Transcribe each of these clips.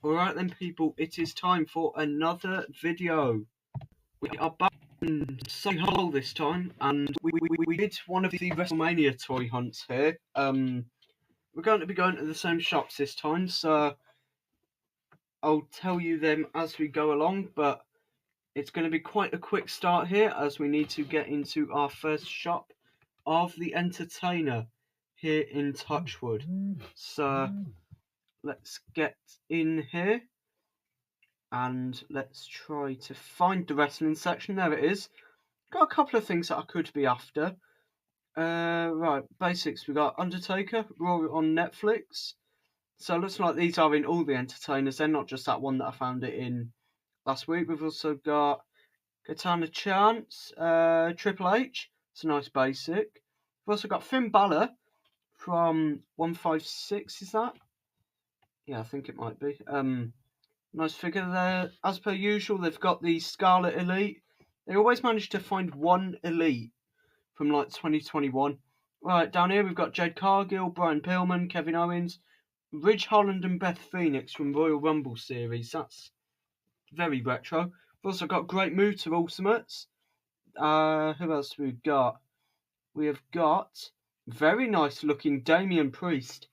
Alright then people, it is time for another video. We are back in Sunny Hole this time, and we did one of the WrestleMania toy hunts here. We're going to be going to the same shops this time, so I'll tell you them as we go along, but it's going to be quite a quick start here as we need to get into our first shop of the Entertainer here in Touchwood. So let's get in here. And let's try to find the wrestling section. There it is. Got a couple of things that I could be after. Right, basics. We got Undertaker, Raw on Netflix. So it looks like these are in all the Entertainers. They're not just that one that I found it in last week. We've also got Katana Chance, Triple H. It's a nice basic. We've also got Finn Balor from 156. Is that? Yeah, I think it might be. Nice figure there. As per usual, they've got the Scarlet Elite. They always manage to find one Elite from like 2021. Right, down here we've got Jade Cargill, Brian Pillman, Kevin Owens, Ridge Holland and Beth Phoenix from Royal Rumble series. That's very retro. We've also got Great Muta Ultimates. Who else have we got? We have got very nice looking Damian Priest.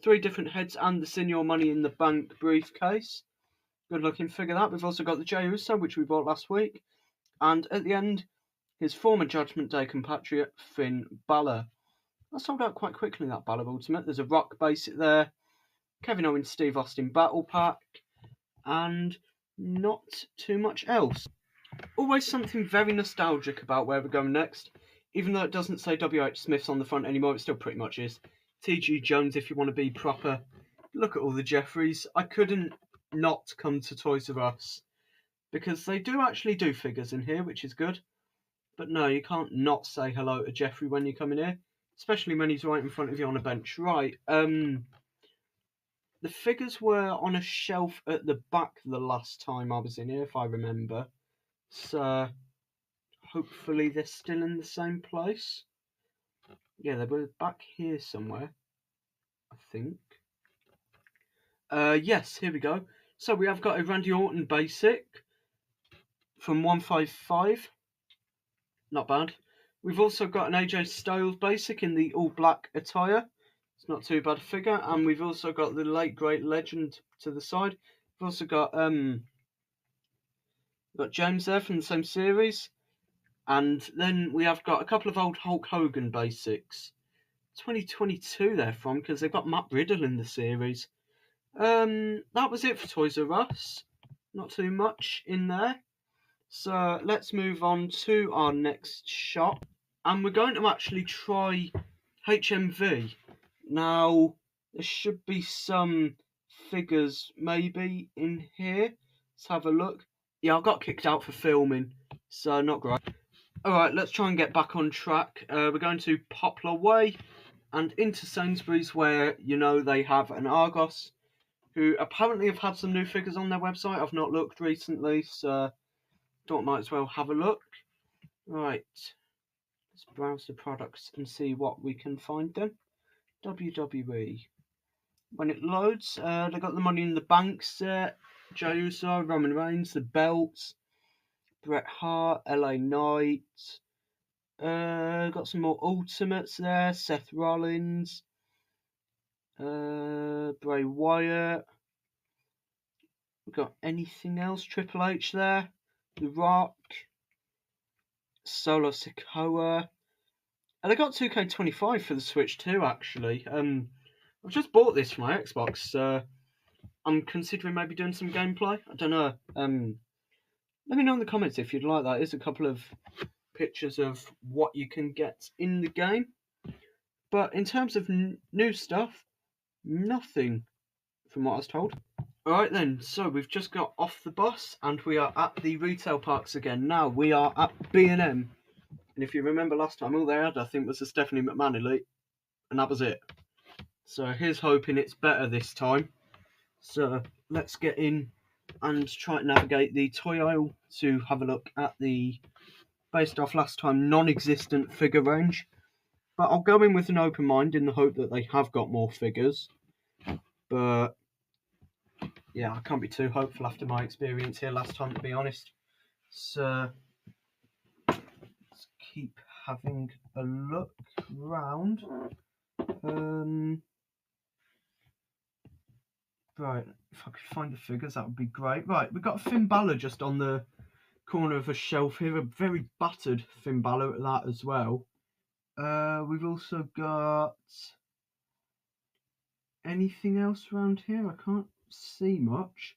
3 different heads and the Senior Money in the Bank briefcase. Good looking figure that. We've also got the Jey Uso, which we bought last week. And at the end, his former Judgment Day compatriot, Finn Balor. That sold out quite quickly, that Balor Ultimate. There's a Rock basic there. Kevin Owens, Steve Austin Battle Pack. And not too much else. Always something very nostalgic about where we're going next. Even though it doesn't say WH Smiths on the front anymore, it still pretty much is. T.G. Jones, if you want to be proper. Look at all the Jeffries. I couldn't not come to Toys R Us because they do actually do figures in here, which is good. But no, you can't not say hello to Jeffrey when you come in here, especially when he's right in front of you on a bench. Right, the figures were on a shelf at the back the last time I was in here, if I remember. So hopefully they're still in the same place. Yeah, they were back here somewhere, I think. Yes, here we go. So we have got a Randy Orton basic from 155. Not bad. We've also got an AJ Styles basic in the all black attire. It's not too bad a figure. And we've also got the late great legend to the side. We've also got James there from the same series. And then we have got a couple of old Hulk Hogan basics. 2022 they're from, because they've got Matt Riddle in the series. That was it for Toys R Us. Not too much in there. So let's move on to our next shop. And we're going to actually try HMV. Now, there should be some figures maybe in here. Let's have a look. Yeah, I got kicked out for filming, so not great. Alright, let's try and get back on track. We're going to Poplar Way and into Sainsbury's, where, you know, they have an Argos, who apparently have had some new figures on their website. I've not looked recently, so thought might as well have a look. Right, let's browse the products and see what we can find then. WWE. When it loads, they got the Money in the Bank set, Jey Uso, Roman Reigns, the belts, Bret Hart, LA Knight. Got some more Ultimates there, Seth Rollins, Bray Wyatt. We've got anything else? Triple H there, The Rock, Solo Sikoa. And I got 2K25 for the Switch too, actually. I've just bought this for my Xbox, so I'm considering maybe doing some gameplay. I don't know. Let me know in the comments if you'd like that. There's a couple of pictures of what you can get in the game. But in terms of new stuff, nothing from what I was told. Alright then, so we've just got off the bus and we are at the retail parks again. Now we are at B&M. And if you remember last time, all they had, I think, was the Stephanie McMahon Elite. And that was it. So here's hoping it's better this time. So let's get in and try to navigate the toy aisle to have a look at the, based off last time, non-existent figure range. But I'll go in with an open mind in the hope that they have got more figures. But yeah, I can't be too hopeful after my experience here last time, to be honest. So let's keep having a look round. Right, if I could find the figures, that would be great. Right, we've got Finn Balor just on the corner of a shelf here, a very battered Finn Balor at that as well. We've also got anything else around here? I can't see much.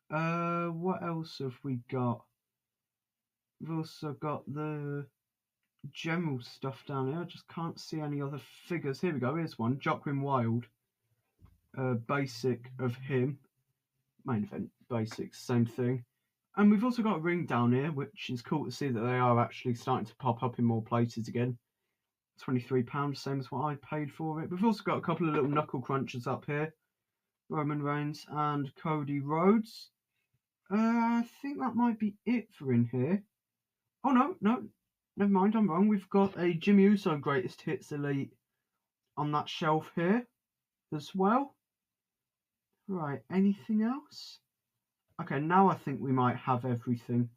What else have we got? We've also got the general stuff down here. I just can't see any other figures. Here we go. Here's one. Joaquin Wilde. Basic of him. Main event basics, same thing. And we've also got a ring down here, which is cool to see that they are actually starting to pop up in more places again. £23, same as what I paid for it. We've also got a couple of little knuckle crunchers up here. Roman Reigns and Cody Rhodes. I think that might be it for in here. Oh, no, never mind, I'm wrong. We've got a Jimmy Uso Greatest Hits Elite on that shelf here as well. Right, anything else? Okay, now I think we might have everything.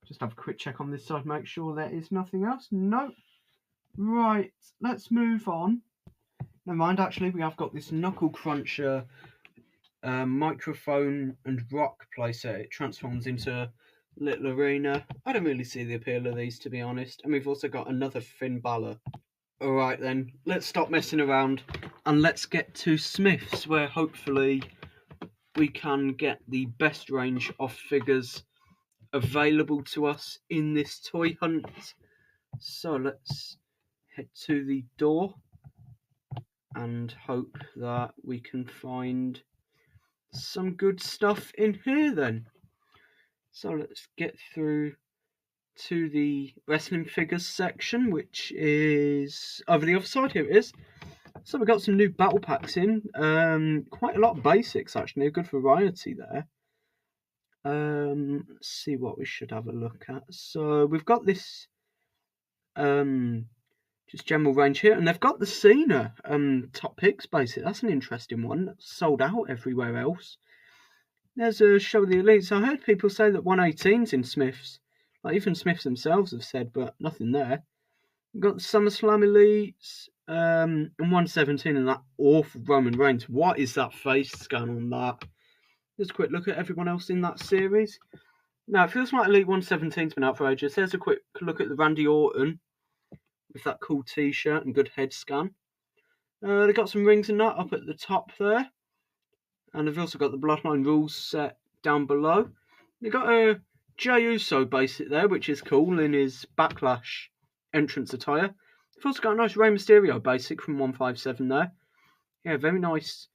Just have a quick check on this side, make sure there is nothing else. No. Right, let's move on. Never mind, actually, we have got this Knuckle Cruncher microphone and rock playset. It transforms into a little arena. I don't really see the appeal of these, to be honest. And we've also got another Finn Balor. Alright then, let's stop messing around and let's get to Smith's, where hopefully we can get the best range of figures available to us in this toy hunt. So let's head to the door and hope that we can find some good stuff in here then. So let's get through to the wrestling figures section, which is over the other side. Here it is. So we've got some new battle packs in. Quite a lot of basics actually, a good variety there. Let's see what we should have a look at. So we've got this just general range here, and they've got the Cena top picks basic. That's an interesting one. That's sold out everywhere else. There's a show of the elites. I heard people say that 118's in Smith's. Like even Smiths themselves have said, but nothing there. We've got the Summerslam elites, and 117 and that awful Roman Reigns. What is that face scan on that? Just a quick look at everyone else in that series. Now, it feels like Elite 117's been out for ages. There's a quick look at the Randy Orton with that cool t-shirt and good head scan. They've got some rings and that up at the top there. And they've also got the Bloodline Rules set down below. They've got a Jey Uso basic there, which is cool in his Backlash entrance attire. They've also got a nice Rey Mysterio basic from 157 there. Yeah, very nice.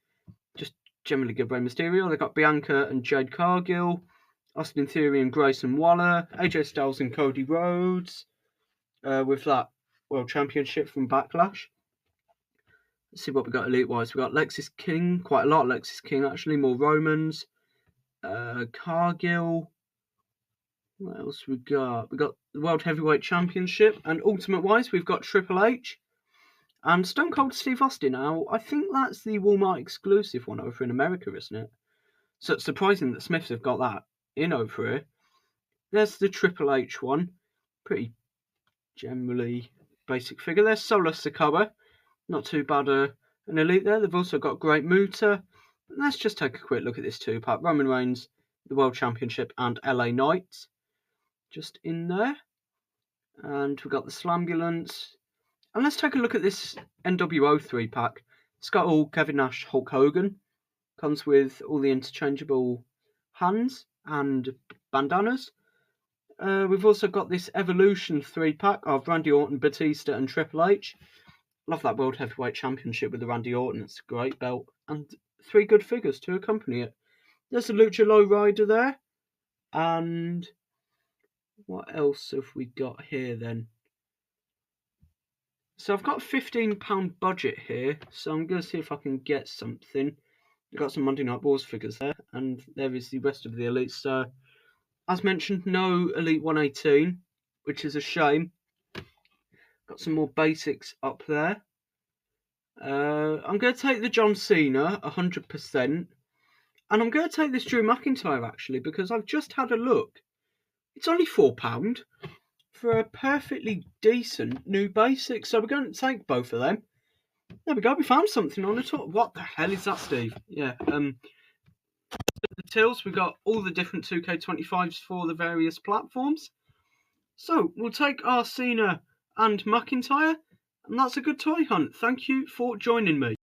Just generally good Rey Mysterio. They've got Bianca and Jade Cargill, Austin Theory and Grayson Waller, AJ Styles and Cody Rhodes, with that World Championship from Backlash. Let's see what we got elite-wise. We got Lexis King, quite a lot of Lexis King actually, more Romans, Cargill. What else we got? We got the World Heavyweight Championship, and Ultimate-wise we've got Triple H and Stone Cold Steve Austin. Now, I think that's the Walmart exclusive one over in America, isn't it? So it's surprising that Smiths have got that in over here. There's the Triple H one. Pretty generally basic figure. There's Solo Sikoa. Not too bad an elite there. They've also got Great Muta. Let's just take a quick look at this two-pack. Roman Reigns, the World Championship, and LA Knight. Just in there. And we've got the Slambulance. And let's take a look at this NWO 3-pack. It's got all Kevin Nash, Hulk Hogan. Comes with all the interchangeable hands and bandanas. We've also got this Evolution 3-pack of Randy Orton, Batista, and Triple H. Love that World Heavyweight Championship with the Randy Orton. It's a great belt. And 3 good figures to accompany it. There's a Lucha Lowrider there. And what else have we got here then? So I've got a £15 budget here. So I'm going to see if I can get something. I've got some Monday Night Wars figures there. And there is the rest of the elites. So as mentioned, no Elite 118, which is a shame. Got some more basics up there. I'm going to take the John Cena, 100%. And I'm going to take this Drew McIntyre actually, because I've just had a look. It's only £4 for a perfectly decent new basic. So we're going to take both of them. There we go. We found something on the top. What the hell is that, Steve? Yeah. The tills. We got all the different 2K25s for the various platforms. So we'll take our Cena and McIntyre, and that's a good toy hunt. Thank you for joining me.